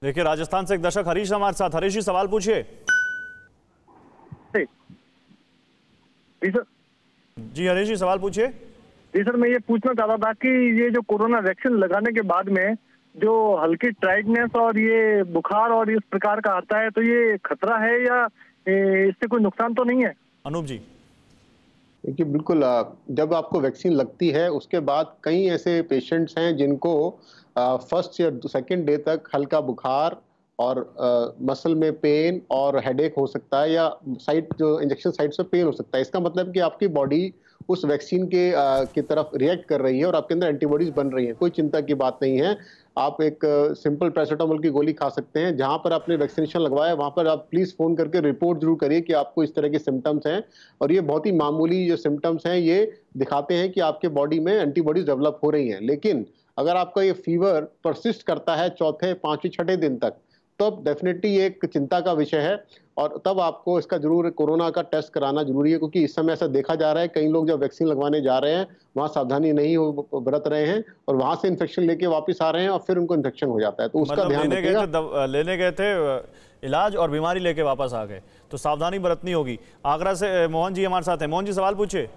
देखिए, राजस्थान से एक दर्शक हरीश हमारे साथ। हरीश जी, सवाल पूछिए। जी सर। जी हरीश जी, सवाल पूछिए। जी सर, मैं ये पूछना चाह रहा था कि ये जो कोरोना वैक्सीन लगाने के बाद में जो हल्की टाइटनेस और ये बुखार और इस प्रकार का आता है, तो ये खतरा है या इससे कोई नुकसान तो नहीं है? अनूप जी। देखिए, बिल्कुल जब आपको वैक्सीन लगती है उसके बाद कई ऐसे पेशेंट्स हैं जिनको फर्स्ट या सेकंड डे तक हल्का बुखार और मसल में पेन और हेडेक हो सकता है, या साइट जो इंजेक्शन साइट से पेन हो सकता है। इसका मतलब कि आपकी बॉडी उस वैक्सीन की तरफ रिएक्ट कर रही है और आपके अंदर एंटीबॉडीज बन रही हैं। कोई चिंता की बात नहीं है। आप एक सिंपल पैरासीटामोल की गोली खा सकते हैं। जहां पर आपने वैक्सीनेशन लगवाया वहां पर आप प्लीज फोन करके रिपोर्ट जरूर करिए कि आपको इस तरह के सिम्टम्स हैं, और ये बहुत ही मामूली जो सिम्टम्स हैं ये दिखाते हैं कि आपके बॉडी में एंटीबॉडीज डेवलप हो रही हैं। लेकिन अगर आपका ये फीवर परसिस्ट करता है चौथे, पांचवें, छठे दिन तक, तो डेफिनेटली एक चिंता का विषय है, और तब आपको इसका जरूर कोरोना का टेस्ट कराना जरूरी है। क्योंकि इस समय ऐसा देखा जा रहा है, कई लोग जब वैक्सीन लगवाने जा रहे हैं वहां सावधानी नहीं बरत रहे हैं और वहां से इन्फेक्शन लेके वापस आ रहे हैं और फिर उनको इन्फेक्शन हो जाता है। तो उसका ध्यान रखिएगा। लेने गए थे इलाज और बीमारी लेके वापस आ गए, तो सावधानी बरतनी होगी। आगरा से मोहन जी हमारे साथ हैं। मोहन जी, सवाल पूछिए।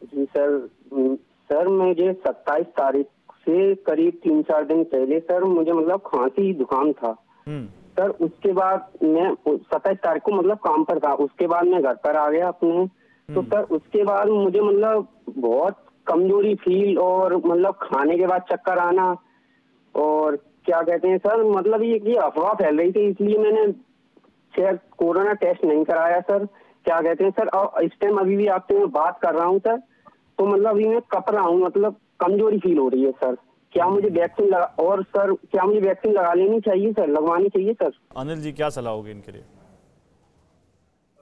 जी सर, मुझे 27 तारीख से करीब 3-4 दिन पहले सर मुझे मतलब खांसी जुकाम था सर। उसके बाद मैं 27 तारीख को मतलब काम पर था, उसके बाद मैं घर पर आ गया अपने। तो सर उसके बाद मुझे मतलब बहुत कमजोरी फील और मतलब खाने के बाद चक्कर आना, और क्या कहते हैं सर, मतलब ये अफवाह फैल रही थी, इसलिए मैंने शायद कोरोना टेस्ट नहीं कराया सर। क्या कहते हैं सर, और इस टाइम अभी भी आपसे मैं बात कर रहा हूँ सर, तो मतलब अभी मैं कप रहा हूँ, मतलब कमजोरी फील हो रही है सर। क्या मुझे वैक्सीन लगा लेनी चाहिए सर, लगवानी चाहिए सर? अनिल जी, क्या सलाह होगी इनके लिए?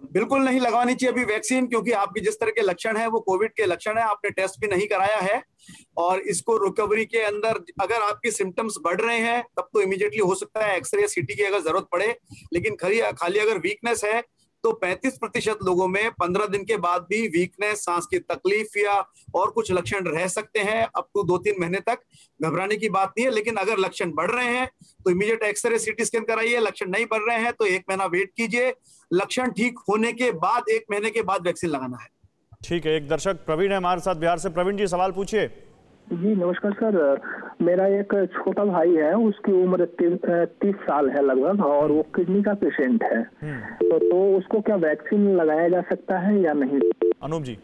बिल्कुल नहीं लगवानी चाहिए अभी वैक्सीन, क्योंकि आपके जिस तरह के लक्षण है वो कोविड के लक्षण है। आपने टेस्ट भी नहीं कराया है, और इसको रिकवरी के अंदर अगर आपके सिम्टम्स बढ़ रहे हैं तब तो इमीडिएटली हो सकता है एक्सरे या सीटी की अगर जरूरत पड़े। लेकिन खाली अगर वीकनेस है तो 35% लोगों में 15 दिन के बाद भी वीकनेस, सांस की तकलीफ या और कुछ लक्षण रह सकते हैं। अप टू 2-3 महीने तक घबराने की बात नहीं है। लेकिन अगर लक्षण बढ़ रहे हैं तो इमीडिएट एक्सरे सीटी स्कैन कराइए। लक्षण नहीं बढ़ रहे हैं तो 1 महीना वेट कीजिए। लक्षण ठीक होने के बाद 1 महीने के बाद वैक्सीन लगाना है। ठीक है, एक दर्शक प्रवीण है हमारे साथ बिहार से। प्रवीण जी, सवाल पूछिए। जी नमस्कार सर, मेरा एक छोटा भाई है, उसकी उम्र 30 साल है लगभग, और वो किडनी का पेशेंट है। तो उसको क्या वैक्सीन लगाया जा सकता है या नहीं? अनूप जी।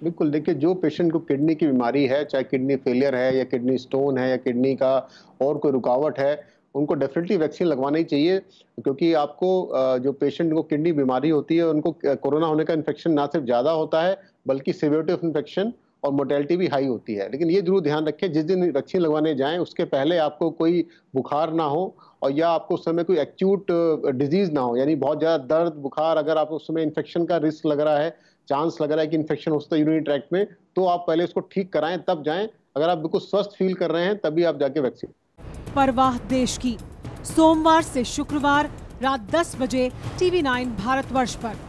बिल्कुल, देखिए, जो पेशेंट को किडनी की बीमारी है, चाहे किडनी फेलियर है या किडनी स्टोन है या किडनी का और कोई रुकावट है, उनको डेफिनेटली वैक्सीन लगवाना ही चाहिए। क्योंकि आपको जो पेशेंट को किडनी बीमारी होती है उनको कोरोना होने का इन्फेक्शन ना सिर्फ ज़्यादा होता है बल्कि सिवियरिटी ऑफ इन्फेक्शन और मोर्टेलिटी भी हाई होती है। लेकिन ये जरूर ध्यान रखें, जिस दिन वैक्सीन लगवाने जाएं उसके पहले आपको कोई बुखार ना हो, और या आपको उस समय कोई एक्यूट डिजीज ना हो, यानी बहुत ज़्यादा दर्द, बुखार। अगर आप उस समय इन्फेक्शन का रिस्क लग रहा है, चांस लग रहा है कि इन्फेक्शन हो सकता है यूरिनरी ट्रैक्ट में, तो आप पहले उसको ठीक कराएं तब जाएं। अगर आप बिल्कुल स्वस्थ फील कर रहे हैं तभी आप जाके वैक्सीन। परवाह देश की, सोमवार से शुक्रवार रात 10 बजे TV9 भारतवर्ष पर।